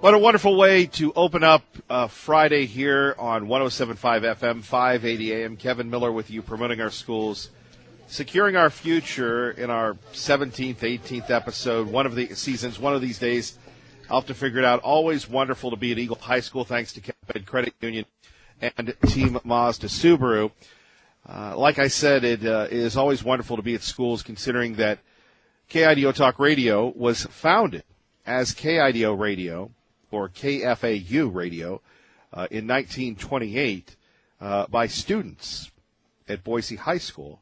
What a wonderful way to open up Friday here on 107.5 FM, 580 AM. Kevin Miller with you, promoting our schools, securing our future in our 17th, 18th episode, one of the seasons, one of these days. I'll have to figure it out. Always wonderful to be at Eagle High School, thanks to Kevin Credit Union and Team Mazda Subaru. Like I said, it is always wonderful to be at schools, considering that KIDO Talk Radio was founded as KIDO Radio, or KFAU Radio, in 1928 by students at Boise High School.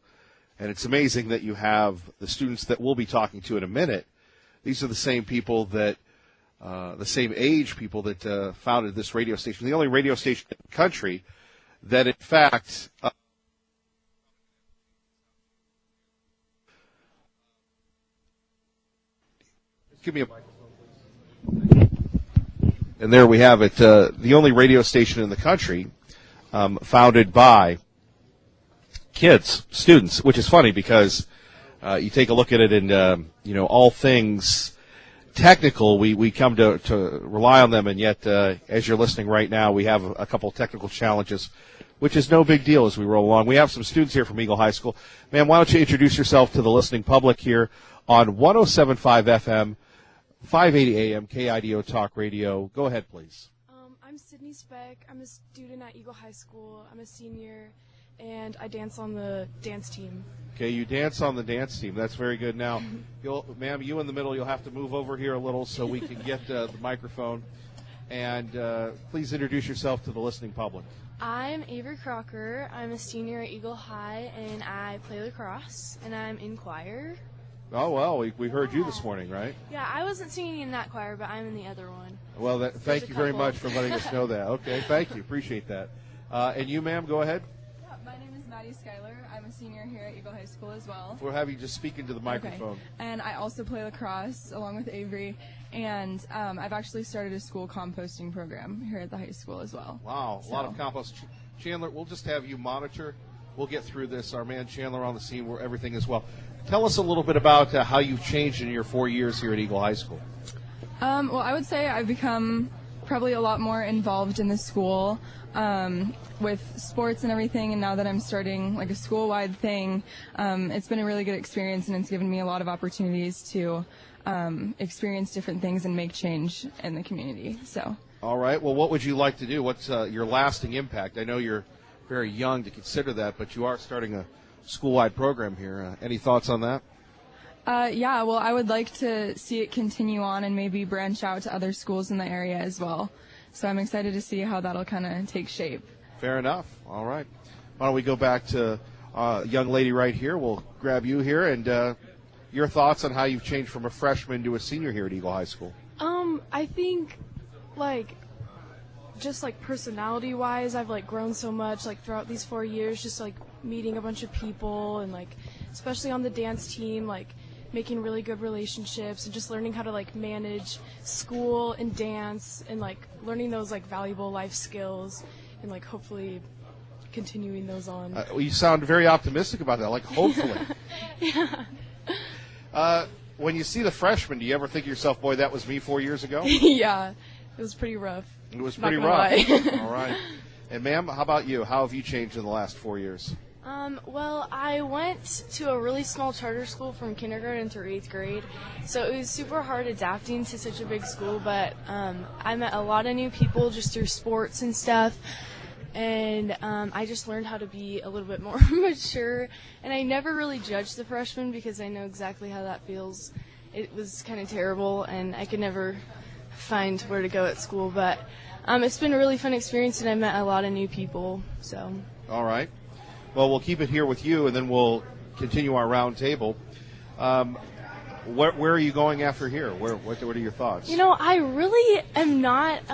And it's amazing that you have the students that we'll be talking to in a minute. These are the same people that, the same age people that founded this radio station, the only radio station in the country that, in fact, give me a microphone. And there we have it, the only radio station in the country founded by kids, students, which is funny because you take a look at it and, all things technical, we come to rely on them, and yet, as you're listening right now, we have a couple technical challenges, which is no big deal as we roll along. We have some students here from Eagle High School. Ma'am, why don't you introduce yourself to the listening public here on 107.5 FM, 580 AM, KIDO Talk Radio. Go ahead, please. I'm Sydney Speck. I'm a student at Eagle High School. I'm a senior, and I dance on the dance team. Okay, you dance on the dance team. That's very good. Now, ma'am, you in the middle, you'll have to move over here a little so we can get the microphone. And please introduce yourself to the listening public. I'm Avery Crocker. I'm a senior at Eagle High, and I play lacrosse, and I'm in choir. Oh, well, we heard you this morning, right? Yeah, I wasn't singing in that choir, but I'm in the other one. Well, thank you very much for letting us know that. Okay, thank you. Appreciate that. And you, ma'am, go ahead. Yeah, my name is Maddie Schuyler. I'm a senior here at Eagle High School as well. We'll have you just speak into the microphone. Okay. And I also play lacrosse along with Avery. And I've actually started a school composting program here at the high school as well. Wow, a lot of compost. Chandler, we'll just have you monitor. We'll get through this. Our man Chandler on the scene where everything is well. Tell us a little bit about how you've changed in your 4 years here at Eagle High School. Well, I would say I've become probably a lot more involved in the school with sports and everything, and now that I'm starting like a school-wide thing, it's been a really good experience, and it's given me a lot of opportunities to experience different things and make change in the community. So. All right. Well, what would you like to do? What's your lasting impact? I know you're very young to consider that, but you are starting a school-wide program here. Any thoughts on that? Yeah, well, I would like to see it continue on and maybe branch out to other schools in the area as well. So I'm excited to see how that'll kind of take shape. Fair enough. All right. Why don't we go back to a young lady right here. We'll grab you here, and your thoughts on how you've changed from a freshman to a senior here at Eagle High School. I think, just personality-wise, I've grown so much throughout these 4 years, just meeting a bunch of people, and especially on the dance team, making really good relationships and just learning how to manage school and dance, and learning those valuable life skills, and hopefully continuing those on. You sound very optimistic about that, hopefully. Yeah. When you see the freshmen, do you ever think to yourself, boy, that was me 4 years ago? Yeah, it was pretty rough. It was pretty rough. All right. And ma'am, how about you? How have you changed in the last 4 years? Well, I went to a really small charter school from kindergarten through 8th grade, so it was super hard adapting to such a big school, but I met a lot of new people just through sports and stuff, and I just learned how to be a little bit more mature, and I never really judged the freshmen because I know exactly how that feels. It was kind of terrible, and I could never find where to go at school, but it's been a really fun experience, and I met a lot of new people. So. All right. Well, we'll keep it here with you, and then we'll continue our round table. Where are you going after here? What are your thoughts? I really am not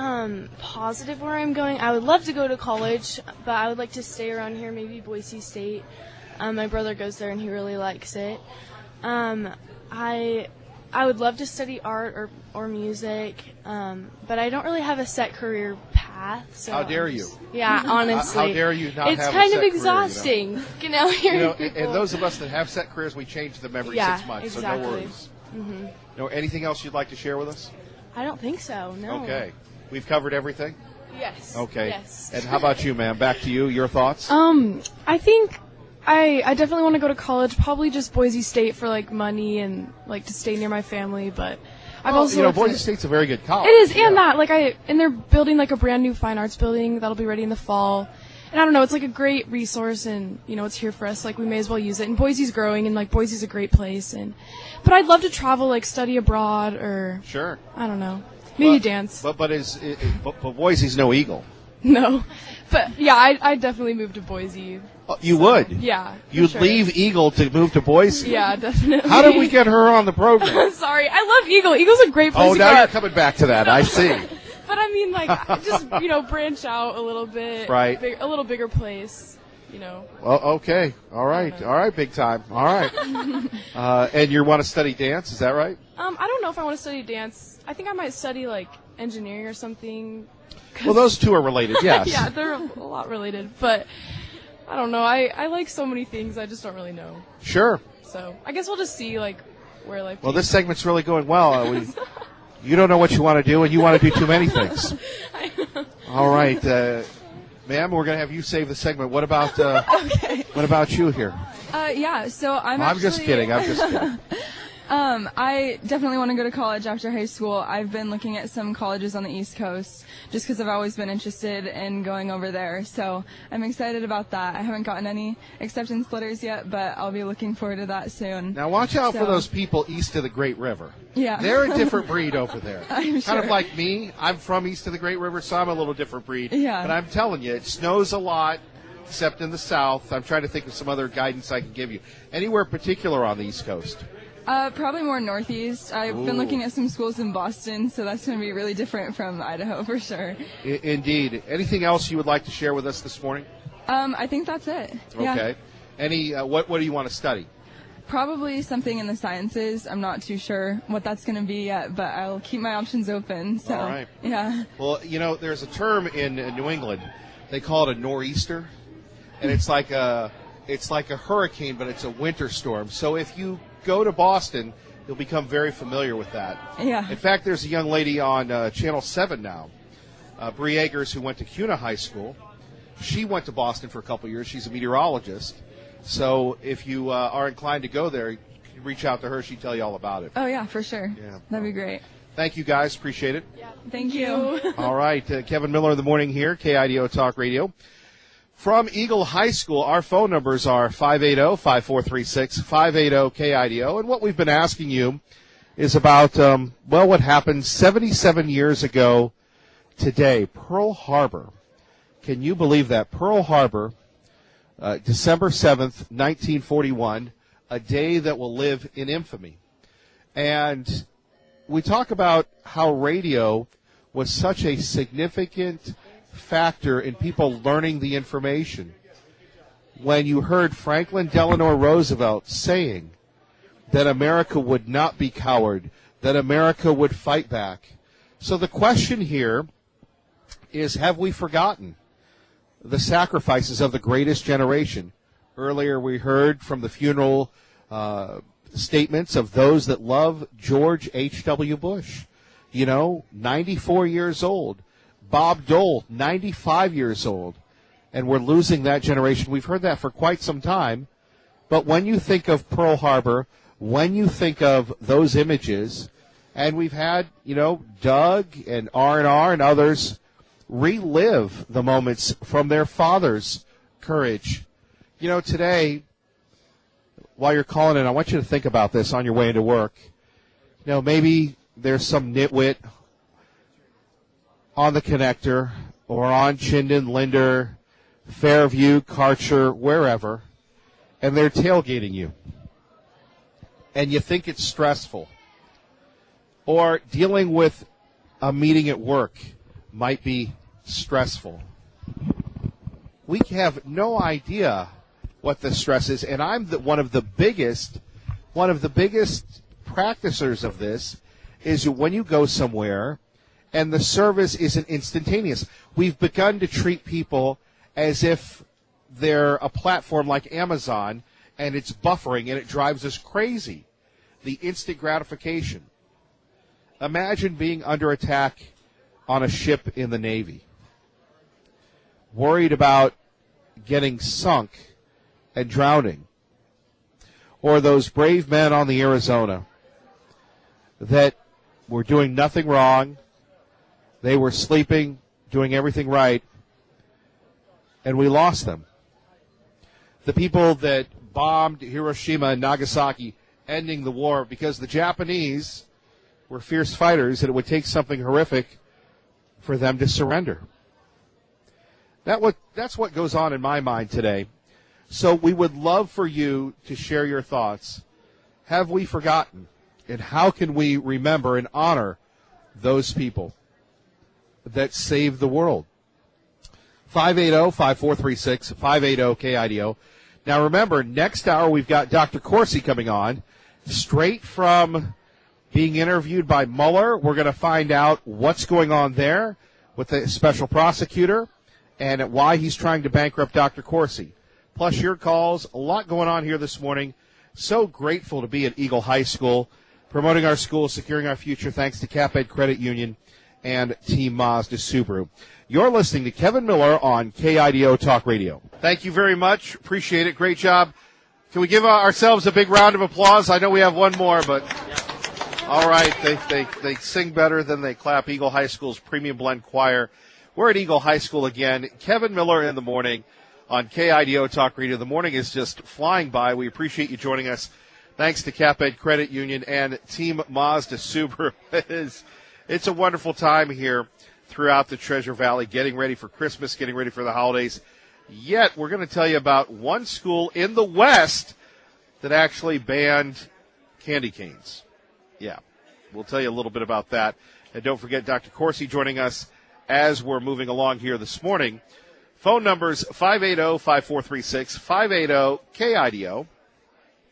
positive where I'm going. I would love to go to college, but I would like to stay around here, maybe Boise State. My brother goes there, and he really likes it. I would love to study art or music, but I don't really have a set career path. So how dare you? Yeah, honestly. How dare you not have a set career? It's kind of exhausting, hearing people. And those of us that have set careers, we change them every 6 months, exactly. So no worries. Mm-hmm. Anything else you'd like to share with us? I don't think so, no. Okay. We've covered everything? Yes. Okay. Yes. And how about you, ma'am? Back to you. Your thoughts? I think I definitely want to go to college, probably just Boise State for, like, money and, like, to stay near my family, but I've also looked Boise at- State's a very good college. It is, Yeah. and that, like, and they're building, like, a brand new fine arts building that'll be ready in the fall. And I don't know, it's like a great resource, and, you know, it's here for us, like, we may as well use it. And Boise's growing, and, like, Boise's a great place, but I'd love to travel, like, study abroad, or, Sure. I don't know, maybe dance. But Boise's no Eagle. No. But, yeah, I'd definitely move to Boise. Oh, you would? Yeah. for You'd sure. leave Eagle to move to Boise? Yeah, definitely. How did we get her on the program? Sorry, I love Eagle. Eagle's a great place Oh, to now grow you're up. coming back to that. I see. But I mean, like, just, you know, branch out a little bit. Right. A little bigger place, you know. Well, okay. All right. All right, big time. All right. And you want to study dance, is that right? I don't know if I want to study dance. I think I might study, like, engineering or something. Well, those two are related, yes. Yeah, they're a lot related. But I don't know. I like so many things. I just don't really know. Sure. So I guess we'll just see, like, where life Well, takes this segment's really going well. You don't know what you want to do, and you want to do too many things. All right, ma'am, we're going to have you save the segment. What about what about you here? Yeah, so I'm just kidding. I'm just kidding. I definitely want to go to college after high school. I've been looking at some colleges on the East Coast just because I've always been interested in going over there. So I'm excited about that. I haven't gotten any acceptance letters yet, but I'll be looking forward to that soon. Now, watch out for So- those people east of the Great River. Yeah. They're a different breed over there. I'm Kind of sure. like me. I'm from east of the Great River, so I'm a little different breed. Yeah. But I'm telling you, it snows a lot, except in the south. I'm trying to think of some other guidance I can give you. Anywhere particular on the East Coast? Probably more northeast. I've been looking at some schools in Boston, so that's going to be really different from Idaho for sure. Indeed. Anything else you would like to share with us this morning? I think that's it. Yeah. Okay. Any? What do you want to study? Probably something in the sciences. I'm not too sure what that's going to be yet, but I'll keep my options open. So, All right. Yeah. Well, you know, there's a term in New England. They call it a nor'easter, and it's like a hurricane, but it's a winter storm. So if you go to Boston, you'll become very familiar with that. Yeah. In fact, there's a young lady on Channel 7 now, Bree Eggers, who went to CUNA High School. She went to Boston for a couple years. She's a meteorologist. So if you are inclined to go there, you can reach out to her. She'd tell you all about it. Oh, yeah, for sure. Yeah. That'd be great. Thank you, guys. Appreciate it. Thank you. All right. Kevin Miller in the morning here, KIDO Talk Radio. From Eagle High School, our phone numbers are 580-5436, 580-KIDO. And what we've been asking you is about, what happened 77 years ago today, Pearl Harbor. Can you believe that? Pearl Harbor, December 7th, 1941, a day that will live in infamy. And we talk about how radio was such a significant factor in people learning the information. When you heard Franklin Delano Roosevelt saying that America would not be coward, that America would fight back. So the question here is, have we forgotten the sacrifices of the greatest generation? Earlier we heard from the funeral statements of those that love George H.W. Bush. 94 years old. Bob Dole, 95 years old. And we're losing that generation. We've heard that for quite some time. But when you think of Pearl Harbor, when you think of those images, and we've had, Doug and R&R and others relive the moments from their father's courage. Today, while you're calling in, I want you to think about this on your way into work. Maybe there's some nitwit on the connector or on Chinden, Linder, Fairview, Karcher, wherever, and they're tailgating you. And you think it's stressful. Or dealing with a meeting at work might be stressful. We have no idea what the stress is, and I'm one of the biggest practicers of this is when you go somewhere and the service isn't instantaneous. We've begun to treat people as if they're a platform like Amazon and it's buffering and it drives us crazy. The instant gratification. Imagine being under attack on a ship in the Navy, worried about getting sunk and drowning. Or those brave men on the Arizona that were doing nothing wrong. They were sleeping, doing everything right, and we lost them. The people that bombed Hiroshima and Nagasaki, ending the war because the Japanese were fierce fighters and it would take something horrific for them to surrender. That's what goes on in my mind today. So we would love for you to share your thoughts. Have we forgotten? And how can we remember and honor those people that saved the world? 580-5436, 580-KIDO. Now remember, next hour we've got Dr. Corsi coming on, straight from being interviewed by Mueller. We're going to find out what's going on there with the special prosecutor and why he's trying to bankrupt Dr. Corsi. Plus your calls, a lot going on here this morning. So grateful to be at Eagle High School, promoting our school, securing our future, thanks to CapEd Credit Union and Team Mazda Subaru. You're listening to Kevin Miller on KIDO Talk Radio. Thank you very much. Appreciate it. Great job. Can we give ourselves a big round of applause? I know we have one more, but all right. They sing better than they clap. Eagle High School's Premium Blend Choir. We're at Eagle High School again. Kevin Miller in the morning on KIDO Talk Radio. The morning is just flying by. We appreciate you joining us. Thanks to CapEd Credit Union and Team Mazda Subaru. It's a wonderful time here throughout the Treasure Valley, getting ready for Christmas, getting ready for the holidays. Yet, we're going to tell you about one school in the West that actually banned candy canes. Yeah, we'll tell you a little bit about that. And don't forget Dr. Corsi joining us as we're moving along here this morning. Phone numbers 580-5436, 580-KIDO.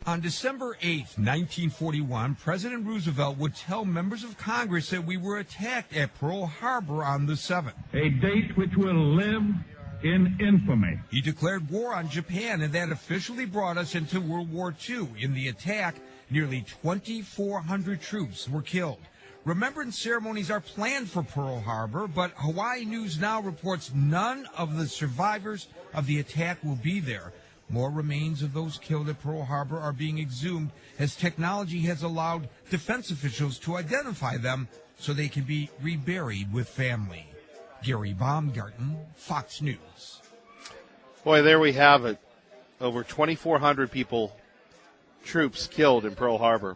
On December 8, 1941, President Roosevelt would tell members of Congress that we were attacked at Pearl Harbor on the 7th. A date which will live in infamy. He declared war on Japan, and that officially brought us into World War II. In the attack, nearly 2,400 troops were killed. Remembrance ceremonies are planned for Pearl Harbor, but Hawaii News Now reports none of the survivors of the attack will be there. More remains of those killed at Pearl Harbor are being exhumed as technology has allowed defense officials to identify them so they can be reburied with family. Gary Baumgarten, Fox News. Boy, there we have it. Over 2,400 people, troops killed in Pearl Harbor.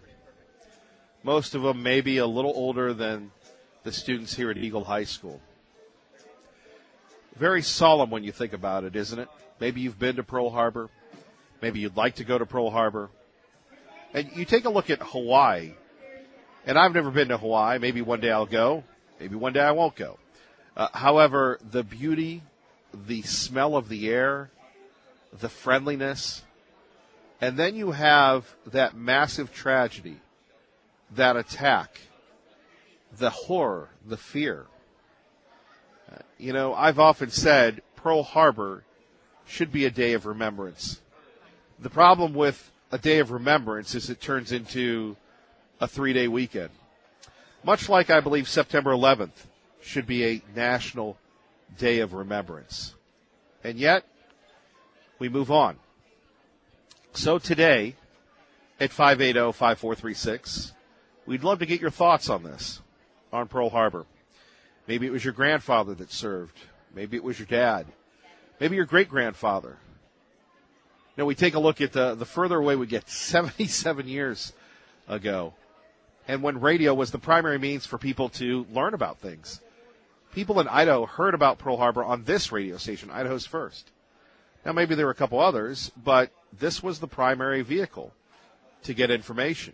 Most of them maybe a little older than the students here at Eagle High School. Very solemn when you think about it, isn't it? Maybe you've been to Pearl Harbor. Maybe you'd like to go to Pearl Harbor. And you take a look at Hawaii. And I've never been to Hawaii. Maybe one day I'll go. Maybe one day I won't go. However, the beauty, the smell of the air, the friendliness, and then you have that massive tragedy, that attack, the horror, the fear. I've often said Pearl Harbor should be a day of remembrance. The problem with a day of remembrance is it turns into a 3-day weekend. Much like I believe September 11th should be a national day of remembrance. And yet, we move on. So today, at 580-5436, we'd love to get your thoughts on this, on Pearl Harbor. Maybe it was your grandfather that served. Maybe it was your dad. Maybe your great-grandfather. We take a look at the further away we get, 77 years ago, and when radio was the primary means for people to learn about things. People in Idaho heard about Pearl Harbor on this radio station, Idaho's First. Now, maybe there were a couple others, but this was the primary vehicle to get information.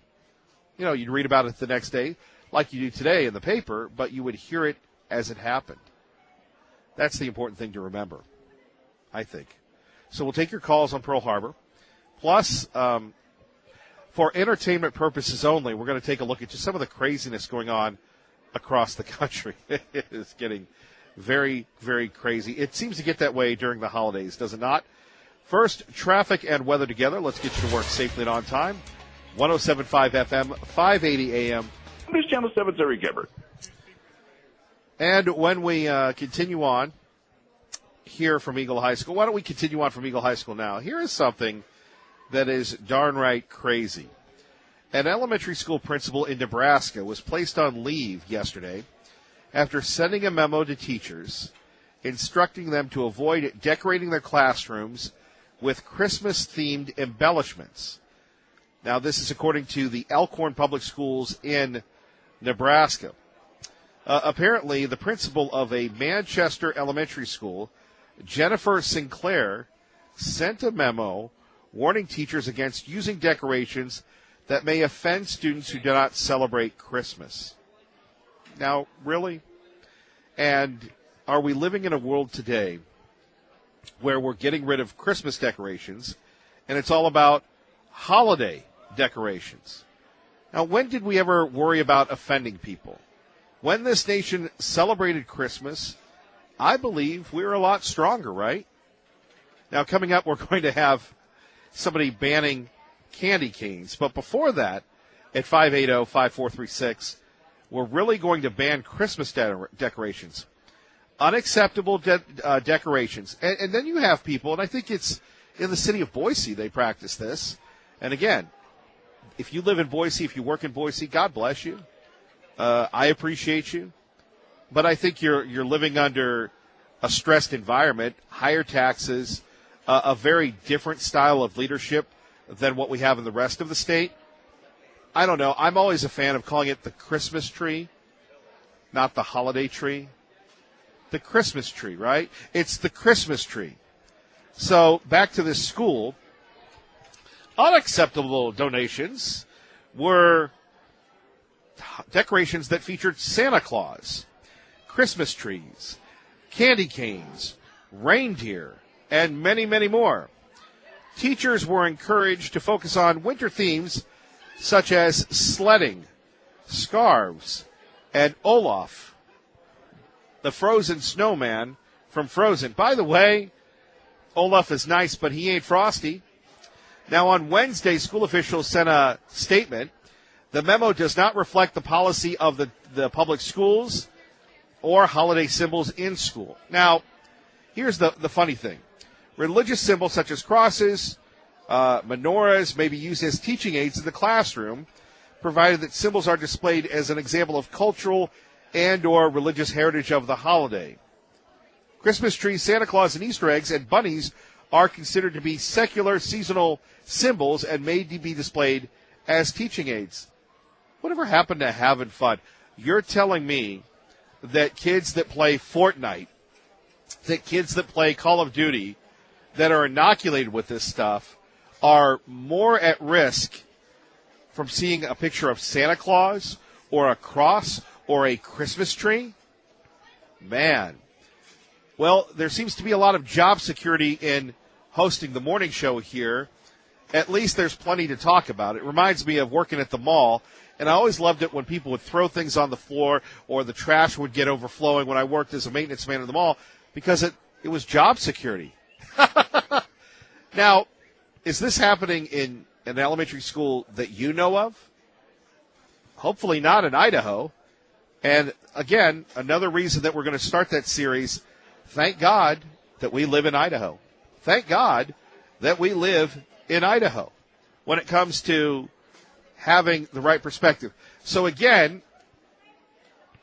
You'd read about it the next day, like you do today in the paper, but you would hear it as it happened. That's the important thing to remember, I think. So we'll take your calls on Pearl Harbor. Plus, for entertainment purposes only, we're going to take a look at just some of the craziness going on across the country. It is getting very, very crazy. It seems to get that way during the holidays, does it not? First, traffic and weather together. Let's get you to work safely and on time. 107.5 FM, 580 AM, News Channel 7's Eric Gebert. And when we continue on here from Eagle High School, why don't we continue on from Eagle High School now? Here is something that is darn right crazy. An elementary school principal in Nebraska was placed on leave yesterday after sending a memo to teachers instructing them to avoid decorating their classrooms with Christmas-themed embellishments. Now, this is according to the Elkhorn Public Schools in Nebraska. Apparently, the principal of a Manchester elementary school, Jennifer Sinclair, sent a memo warning teachers against using decorations that may offend students who do not celebrate Christmas. Now, really? And are we living in a world today where we're getting rid of Christmas decorations and it's all about holiday decorations? Now, when did we ever worry about offending people? When this nation celebrated Christmas, I believe we were a lot stronger, right? Now, coming up, we're going to have somebody banning candy canes. But before that, at 580-5436, we're really going to ban Christmas decorations. Unacceptable decorations. And then you have people, and I think it's in the city of Boise they practice this. And again, if you live in Boise, if you work in Boise, God bless you. I appreciate you. But I think you're living under a stressed environment, higher taxes, a very different style of leadership than what we have in the rest of the state. I don't know. I'm always a fan of calling it the Christmas tree, not the holiday tree. The Christmas tree, right? It's the Christmas tree. So back to this school. Unacceptable donations were decorations that featured Santa Claus, Christmas trees, candy canes, reindeer, and many, many more. Teachers were encouraged to focus on winter themes such as sledding, scarves, and Olaf, the frozen snowman from Frozen. By the way, Olaf is nice, but he ain't Frosty. Now, on Wednesday, school officials sent a statement. The memo does not reflect the policy of the public schools or holiday symbols in school. Now, here's the funny thing. Religious symbols such as crosses, menorahs may be used as teaching aids in the classroom, provided that symbols are displayed as an example of cultural and or religious heritage of the holiday. Christmas trees, Santa Claus, and Easter eggs and bunnies are considered to be secular seasonal symbols and may be displayed as teaching aids. Whatever happened to having fun? You're telling me that kids that play Fortnite, that kids that play Call of Duty, that are inoculated with this stuff, are more at risk from seeing a picture of Santa Claus or a cross or a Christmas tree? Man. Well, there seems to be a lot of job security in hosting the morning show here. At least there's plenty to talk about. It reminds me of working at the mall, and I always loved it when people would throw things on the floor or the trash would get overflowing when I worked as a maintenance man in the mall, because it was job security. Now, is this happening in an elementary school that you know of? Hopefully not in Idaho. And again, another reason that we're going to start that series, thank God that we live in Idaho. Thank God that we live in Idaho when it comes to having the right perspective. So again,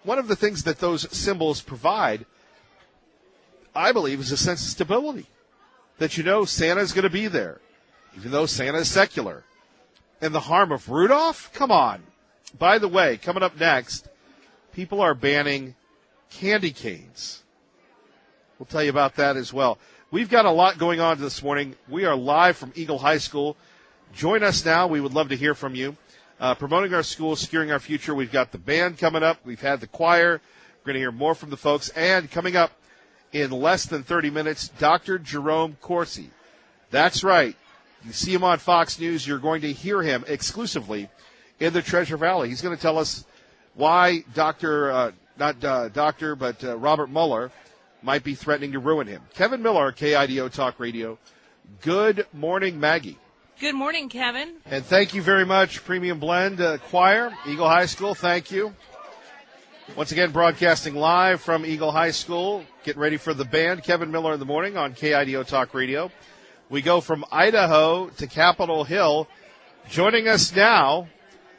one of the things that those symbols provide, I believe, is a sense of stability. That you know Santa's going to be there, even though Santa is secular. And the harm of Rudolph? Come on. By the way, coming up next, people are banning candy canes. We'll tell you about that as well. We've got a lot going on this morning. We are live from Eagle High School. Join us now. We would love to hear from you. Promoting our school, securing our future. We've got the band coming up. We've had the choir. We're going to hear more from the folks. And coming up in less than 30 minutes, Dr. Jerome Corsi. That's right. You see him on Fox News. You're going to hear him exclusively in the Treasure Valley. He's going to tell us why Robert Mueller might be threatening to ruin him. Kevin Miller, KIDO Talk Radio. Good morning, Maggie. Good morning, Kevin. And thank you very much, Premium Blend Choir, Eagle High School. Thank you. Once again, broadcasting live from Eagle High School. Getting ready for the band. Kevin Miller in the morning on KIDO Talk Radio. We go from Idaho to Capitol Hill. Joining us now,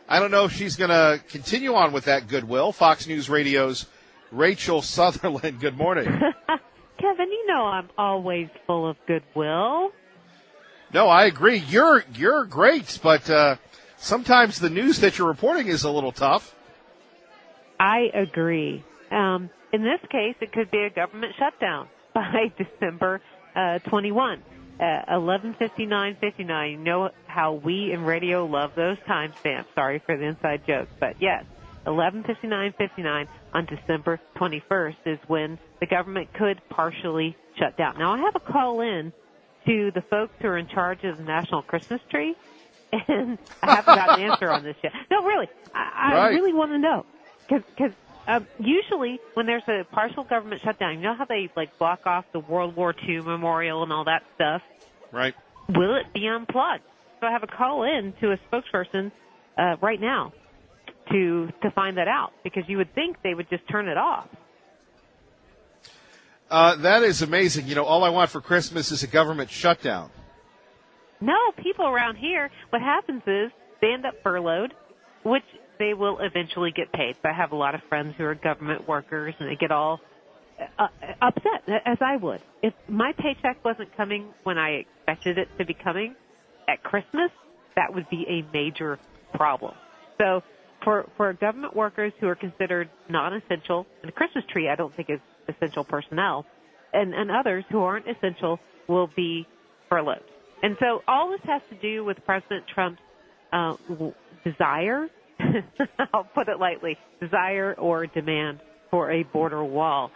I don't know if she's going to continue on with that goodwill, Fox News Radio's Rachel Sutherland. Good morning. Kevin, you know I'm always full of goodwill. No, I agree. You're great, but sometimes the news that you're reporting is a little tough. I agree. In this case, it could be a government shutdown by December 21. 11:59:59. You know how we in radio love those timestamps. Sorry for the inside joke, but yes, 11:59:59 on December 21st is when the government could partially shut down. Now, I have a call in to the folks who are in charge of the National Christmas Tree, and I haven't got an answer on this yet. No, really, I really want to know, because usually when there's a partial government shutdown, you know how they block off the World War II memorial and all that stuff? Right. Will it be unplugged? So I have a call in to a spokesperson right now to find that out, because you would think they would just turn it off. That is amazing. You know, all I want for Christmas is a government shutdown. No, people around here, what happens is they end up furloughed, which they will eventually get paid. So I have a lot of friends who are government workers, and they get all upset, as I would. If my paycheck wasn't coming when I expected it to be coming at Christmas, that would be a major problem. So for government workers who are considered non-essential, and a Christmas tree I don't think is essential personnel, and others who aren't essential will be furloughed. And so all this has to do with President Trump's desire, I'll put it lightly, desire or demand for a border wall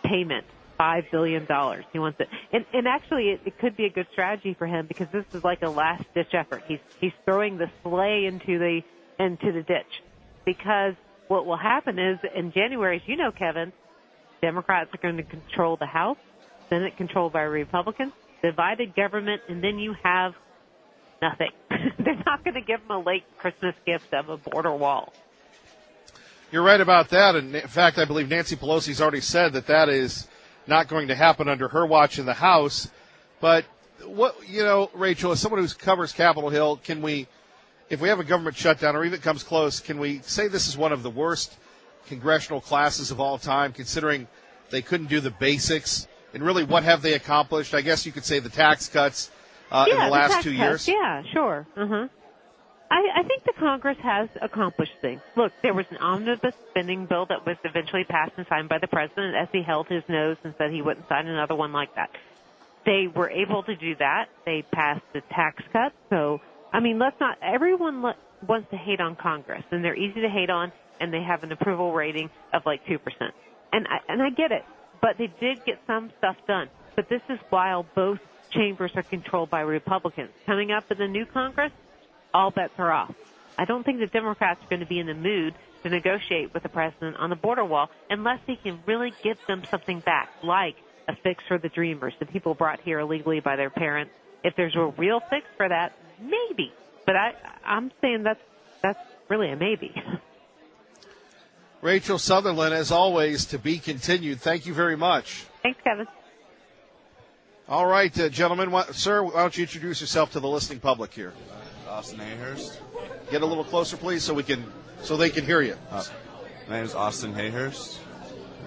payment, $5 billion. He wants it. And actually, it could be a good strategy for him, because this is like a last-ditch effort. He's throwing the sleigh into the ditch, because what will happen is in January, as you know, Kevin, Democrats are going to control the House, Senate controlled by Republicans, divided government, and then you have nothing. They're not going to give them a late Christmas gift of a border wall. You're right about that. And in fact, I believe Nancy Pelosi's already said that is not going to happen under her watch in the House. But Rachel, as someone who covers Capitol Hill, can we, if we have a government shutdown or even it comes close, can we say this is one of the worst congressional classes of all time, considering they couldn't do the basics? And really, what have they accomplished? I guess you could say the tax cuts in the last 2 years. Yeah, sure. I think the Congress has accomplished things. Look, there was an omnibus spending bill that was eventually passed and signed by the president, as he held his nose and said he wouldn't sign another one like that. They were able to do that. They passed the tax cuts. So, everyone wants to hate on Congress, and they're easy to hate on, and they have an approval rating of 2%. And I get it, but they did get some stuff done. But this is while both chambers are controlled by Republicans. Coming up in the new Congress, all bets are off. I don't think the Democrats are going to be in the mood to negotiate with the president on the border wall unless he can really give them something back, like a fix for the Dreamers, the people brought here illegally by their parents. If there's a real fix for that, maybe. But I'm saying that's really a maybe. Rachel Sutherland, as always, to be continued. Thank you very much. Thanks, Kevin. All right, gentlemen. Sir, why don't you introduce yourself to the listening public here? Austin Hayhurst. Get a little closer, please, so they can hear you. My name is Austin Hayhurst.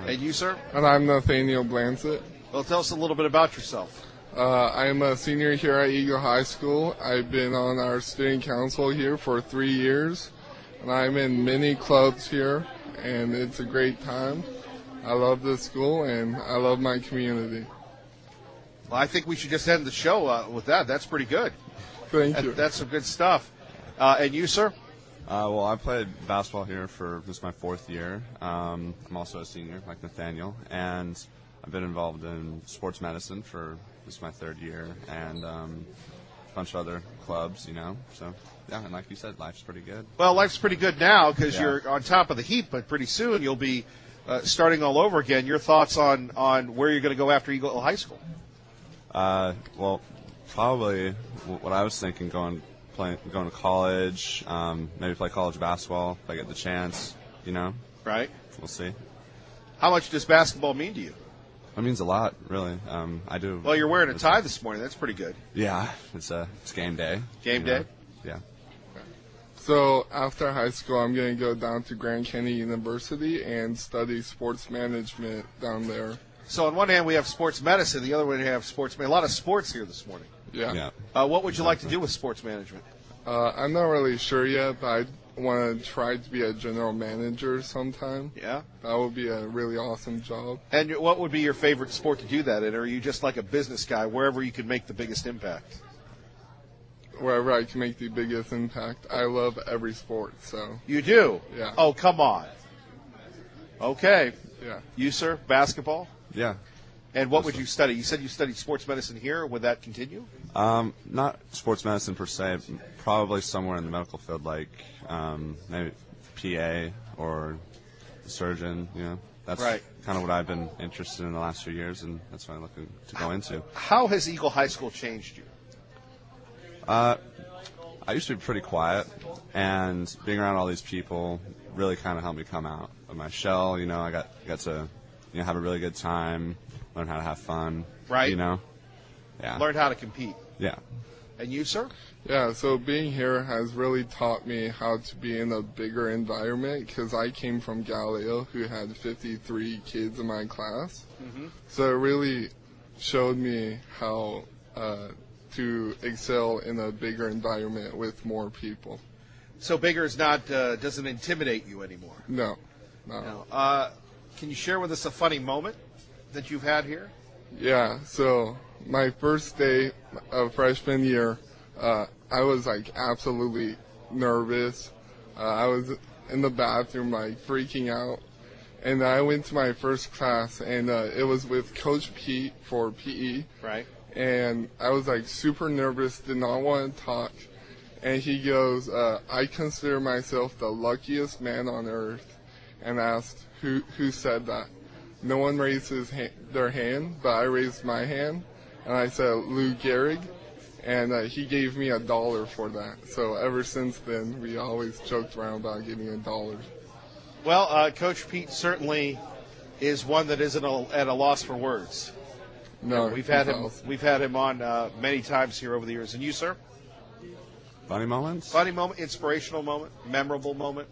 And you, sir? And I'm Nathaniel Blansett. Well, tell us a little bit about yourself. I'm a senior here at Eagle High School. I've been on our student council here for 3 years, and I'm in many clubs here, and it's a great time. I love this school, and I love my community. Well, I think we should just end the show with that. That's pretty good. Thank you. That's some good stuff. And you, sir? Well, I played basketball here for this is my 4th year. I'm also a senior, like Nathaniel, and I've been involved in sports medicine for this is my 3rd year, and a bunch of other clubs, So, yeah, and like you said, life's pretty good. Well, life's pretty good now because you're on top of the heap, but pretty soon you'll be starting all over again. Your thoughts on where you're going to go after Eagle High School? Well, Probably what I was thinking, going to college, maybe play college basketball if I get the chance, Right. We'll see. How much does basketball mean to you? It means a lot, really. I do. Well, you're wearing a tie this morning. That's pretty good. Yeah, it's game day. Game day? Yeah. So after high school, I'm going to go down to Grand Canyon University and study sports management down there. So on one hand, we have sports medicine. The other one, we have sports. A lot of sports here this morning. Yeah. What would you like to do with sports management? I'm not really sure yet, but I want to try to be a general manager sometime. Yeah. That would be a really awesome job. And what would be your favorite sport to do that in? Or are you just like a business guy, wherever you can make the biggest impact? Wherever I can make the biggest impact. I love every sport, so. You do? Yeah. Oh, come on. Okay. Yeah. You, sir? Basketball? Yeah. And what would you study? You said you studied sports medicine here. Would that continue? Not sports medicine per se. Probably somewhere in the medical field, like maybe PA or surgeon. That's right. Kind of what I've been interested in the last few years, and that's what I'm looking to go into. How has Eagle High School changed you? I used to be pretty quiet, and being around all these people really kind of helped me come out of my shell. I got to have a really good time, learn how to have fun. Right. Yeah. Learn how to compete. Yeah. And you, sir? Yeah, so being here has really taught me how to be in a bigger environment because I came from Galileo, who had 53 kids in my class. Mm-hmm. So it really showed me how to excel in a bigger environment with more people. So bigger is not doesn't intimidate you anymore? No. Can you share with us a funny moment that you've had here? Yeah, so my first day of freshman year, I was absolutely nervous. I was in the bathroom freaking out. And I went to my first class, and it was with Coach Pete for PE. Right. And I was super nervous, did not want to talk. And he goes, I consider myself the luckiest man on earth, and asked who said that. No one raised their hand, but I raised my hand, and I said Lou Gehrig, and he gave me $1 for that. So ever since then, we always joked around about getting $1. Well, Coach Pete certainly is one that isn't at a loss for words. No, we've had him on many times here over the years. And you, sir? Funny moments? Funny moment, inspirational moment, memorable moment.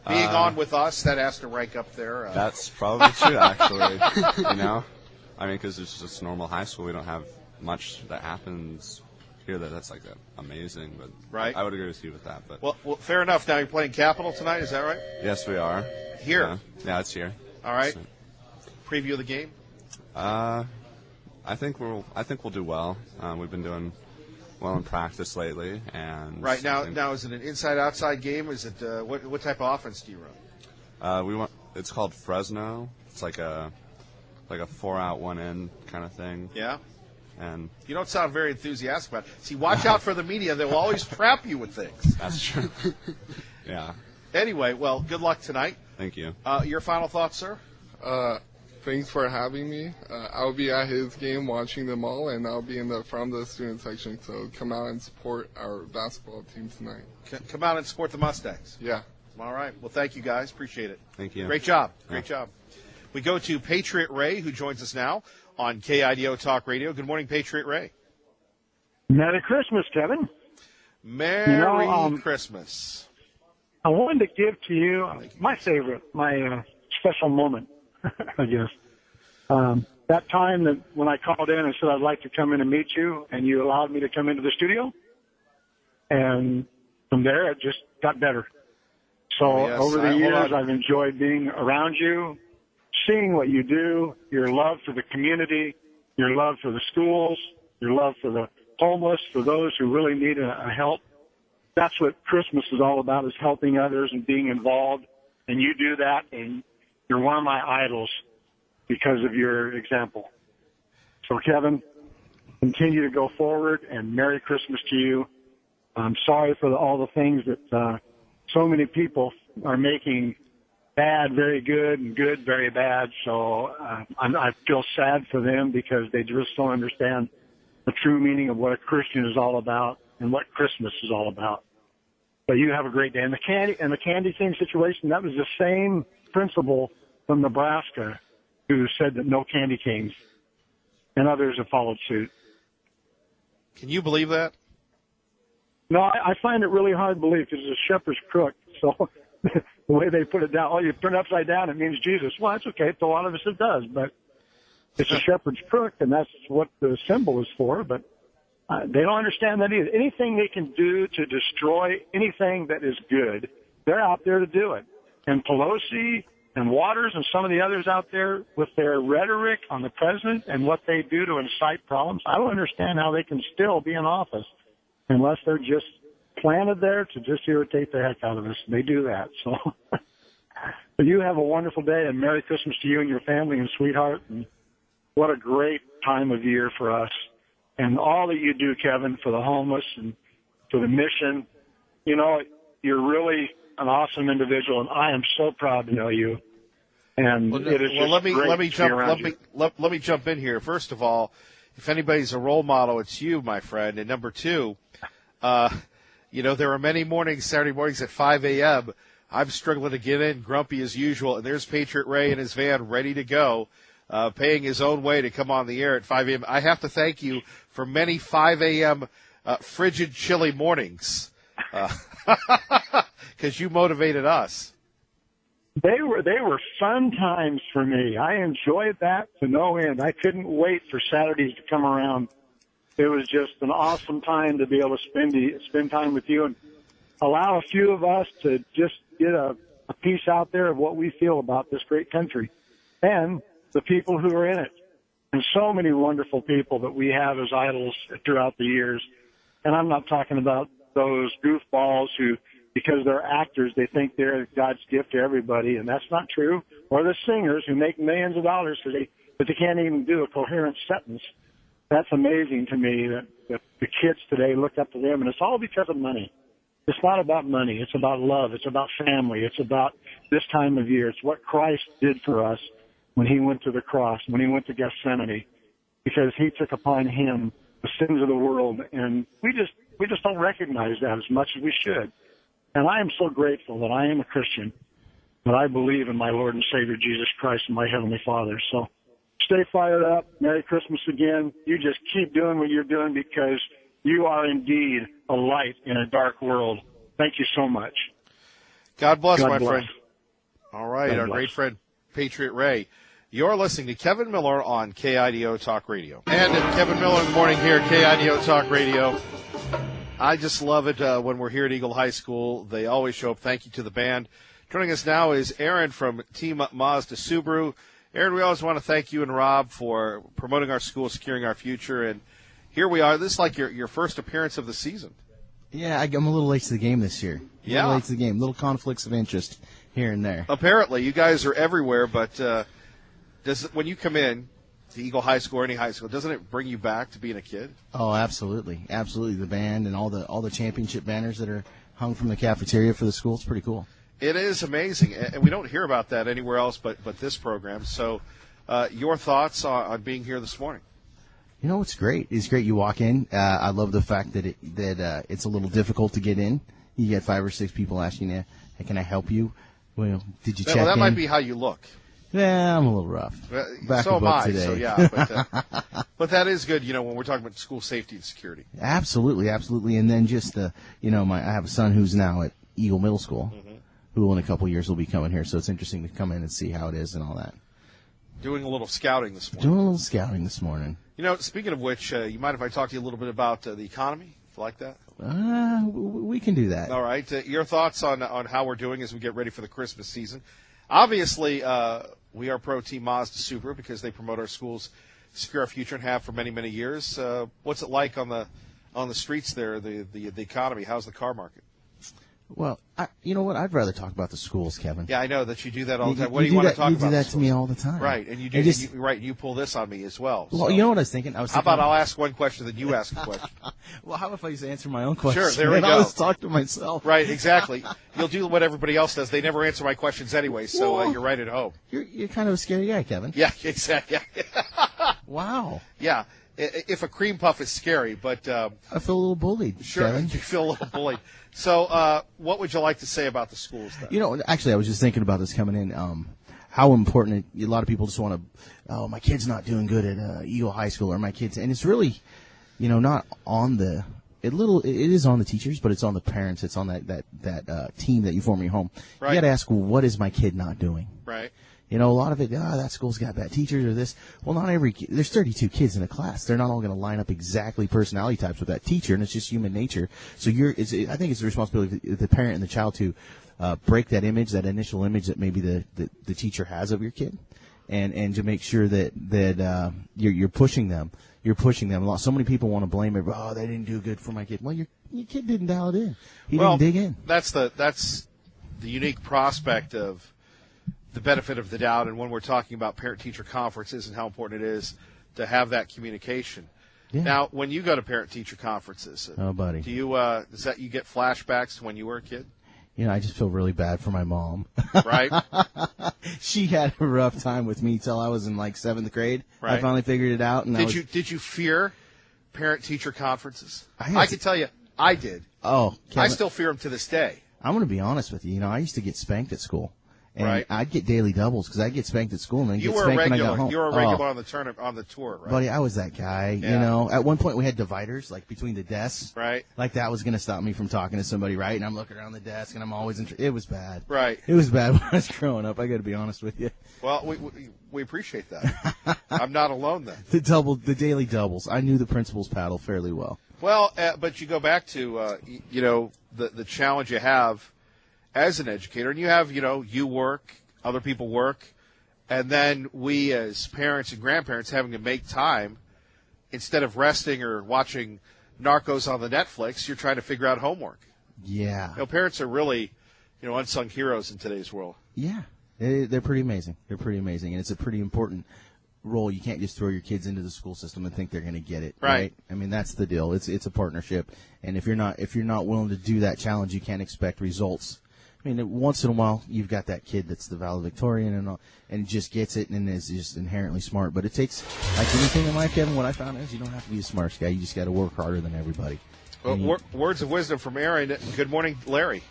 Being on with us, that has to rank up there. That's probably true, actually. Because it's just normal high school. We don't have much that happens here that's amazing. But right. I would agree with you with that. But well, fair enough. Now you're playing Capital tonight, is that right? Yes, we are. Here? Yeah, it's here. All right. So, preview of the game? I think we'll do well. We've been doing well in practice lately, and right now is it an inside-outside game? Is it what type of offense do you run? It's called Fresno. It's like a 4-out, 1-in kind of thing. Yeah. And you don't sound very enthusiastic about it. See, watch out for the media; they will always trap you with things. That's true. Yeah. Anyway, well, good luck tonight. Thank you. Your final thoughts, sir? Thanks for having me. I'll be at his game watching them all, and I'll be in the front of the student section, so come out and support our basketball team tonight. Come out and support the Mustangs. Yeah. All right. Well, thank you, guys. Appreciate it. Thank you. Great job. Great job. We go to Patriot Ray, who joins us now on KIDO Talk Radio. Good morning, Patriot Ray. Merry Christmas, Kevin. Merry Christmas. I wanted to give to you my favorite, my special moment, I guess. That time that when I called in and said I'd like to come in and meet you, and you allowed me to come into the studio. And from there, it just got better. So over the years, I've enjoyed being around you, seeing what you do, your love for the community, your love for the schools, your love for the homeless, for those who really need a help. That's what Christmas is all about, is helping others and being involved. And you do that, and you're one of my idols because of your example. So, Kevin, continue to go forward, and Merry Christmas to you. I'm sorry for all the things that so many people are making bad very good and good very bad. So I feel sad for them because they just don't understand the true meaning of what a Christian is all about and what Christmas is all about. But you have a great day. And the candy cane situation, that was the same principal from Nebraska who said that no candy canes, and others have followed suit. Can you believe that? No, I find it really hard to believe because it's a shepherd's crook. So the way they put it down, oh, you turn it upside down, it means Jesus. Well, that's okay. To a lot of us it does, but it's a shepherd's crook, and that's what the symbol is for. But they don't understand that either. Anything they can do to destroy anything that is good, they're out there to do it. And Pelosi and Waters and some of the others out there with their rhetoric on the president and what they do to incite problems, I don't understand how they can still be in office unless they're just planted there to just irritate the heck out of us. They do that. So but you have a wonderful day, and Merry Christmas to you and your family and sweetheart. And what a great time of year for us. And all that you do, Kevin, for the homeless and for the mission. You know, you're really an awesome individual, and I am so proud to know you. And it is just let me jump in here. First of all, if anybody's a role model, it's you, my friend. And number two, you know, there are many mornings, Saturday mornings at 5 a.m. I'm struggling to get in, grumpy as usual, and there's Patriot Ray in his van ready to go, paying his own way to come on the air at 5 a.m. I have to thank you for many 5 a.m. Frigid, chilly mornings, because you motivated us. They were fun times for me. I enjoyed that to no end. I couldn't wait for Saturdays to come around. It was just an awesome time to be able to spend time with you and allow a few of us to just get a piece out there of what we feel about this great country and the people who are in it. And so many wonderful people that we have as idols throughout the years. And I'm not talking about those goofballs who, because they're actors, they think they're God's gift to everybody, and that's not true. Or the singers who make millions of dollars, but they can't even do a coherent sentence. That's amazing to me that the kids today look up to them, and it's all because of money. It's not about money. It's about love. It's about family. It's about this time of year. It's what Christ did for us when he went to the cross, when he went to Gethsemane, because he took upon him the sins of the world, and we just don't recognize that as much as we should. And I am so grateful that I am a Christian, that I believe in my Lord and Savior Jesus Christ and my Heavenly Father. So stay fired up. Merry Christmas again. You just keep doing what you're doing because you are indeed a light in a dark world. Thank you so much. God bless, God my bless. friend. All right, God our bless. Great friend, Patriot Ray. You're listening to Kevin Miller on KIDO Talk Radio. And Kevin Miller in the morning here at KIDO Talk Radio. I just love it when we're here at Eagle High School. They always show up. Thank you to the band. Joining us now is Aaron from Team Mazda Subaru. Aaron, we always want to thank you and Rob for promoting our school, securing our future. And here we are. This is like your first appearance of the season. Yeah, I'm a little late to the game this year. A little late to the game. Little conflicts of interest here and there. Apparently. You guys are everywhere, but when you come in to Eagle High School or any high school, doesn't it bring you back to being a kid? Oh, absolutely. Absolutely. The band and all the championship banners that are hung from the cafeteria for the school, it's pretty cool. It is amazing, and we don't hear about that anywhere else but this program. So your thoughts on being here this morning? You know, it's great. It's great. You walk in. I love the fact that it's a little difficult to get in. You get 5 or 6 people asking you, hey, can I help you? Well, did you check in? Well, that might be how you look. Yeah, I'm a little rough. So am I. Today. So yeah, but that is good. You know, when we're talking about school safety and security. Absolutely, absolutely. And then just I have a son who's now at Eagle Middle School, who in a couple of years will be coming here. So it's interesting to come in and see how it is and all that. Doing a little scouting this morning. You know, speaking of which, you mind if I talk to you a little bit about the economy? If you like that? We can do that. All right. Your thoughts on how we're doing as we get ready for the Christmas season? Obviously, we are pro Team Mazda Subaru because they promote our schools, secure our future, and have for many, many years. What's it like on the streets there, the economy? How's the car market? Well, you know what? I'd rather talk about the schools, Kevin. Yeah, I know that you do that all the time. What do you want to talk about? You do that to me all the time. Right, and you do. You pull this on me as well. Well, you know what I was thinking? How about I'll ask one question, then you ask a question? Well, how if I just answer my own question? Sure, there we go. I'll just talk to myself. Right, exactly. You'll do what everybody else does. They never answer my questions anyway, so you're right at home. You're kind of a scary guy, Kevin. Yeah, exactly. Wow. Yeah. if a cream puff is scary, but I feel a little bullied. sure, Kevin. you feel a little bullied. So, what would you like to say about the schools then? You know, actually, I was just thinking about this coming in. How important a lot of people just want to. Oh, my kid's not doing good at Eagle High School, or my kid's, and it's really, not on the. It is on the teachers, but it's on the parents. It's on that team that you form in your home. Right. You got to ask, what is my kid not doing? Right. A lot of it, that school's got bad teachers or this. Well, not every kid. There's 32 kids in a class. They're not all going to line up exactly personality types with that teacher, and it's just human nature. So I think it's the responsibility of the parent and the child to break that image, that initial image that maybe the teacher has of your kid, and to make sure that you're pushing them. You're pushing them. So many people want to blame it. Oh, they didn't do good for my kid. Well, your kid didn't dial it in. He didn't dig in. That's the unique prospect of the benefit of the doubt, and when we're talking about parent-teacher conferences and how important it is to have that communication. Yeah. Now, when you go to parent-teacher conferences, oh, buddy, do you you get flashbacks to when you were a kid? I just feel really bad for my mom. Right. She had a rough time with me till I was in like 7th grade. Right. I finally figured it out. And did you fear parent-teacher conferences? I can tell you, I did. Oh, Kevin, I still fear them to this day. I'm going to be honest with you. I used to get spanked at school. And right. I'd get daily doubles because I'd get spanked at school and then You get were spanked a when I got regular. home. You were a regular on the tour, right? Buddy, I was that guy. Yeah. At one point we had dividers like between the desks. Right. Like that was going to stop me from talking to somebody, right? And I'm looking around the desk and I'm always it was bad. Right. It was bad when I was growing up. I got to be honest with you. Well, we appreciate that. I'm not alone then. The daily doubles. I knew the principal's paddle fairly well. Well, but you go back to the challenge you have as an educator, and you have you work, other people work, and then we as parents and grandparents having to make time instead of resting or watching Narcos on the Netflix. You're trying to figure out homework. Yeah. Parents are really unsung heroes in today's world. Yeah, they're pretty amazing. They're pretty amazing, and it's a pretty important role. You can't just throw your kids into the school system and think they're going to get it. Right. I mean, that's the deal. It's a partnership, and if you're not willing to do that challenge, you can't expect results. I mean, once in a while, you've got that kid that's the valedictorian and just gets it and is just inherently smart. But it takes, like anything in life, Kevin, what I found is you don't have to be the smartest guy. You just got to work harder than everybody. Well, words of wisdom from Aaron. Good morning, Larry.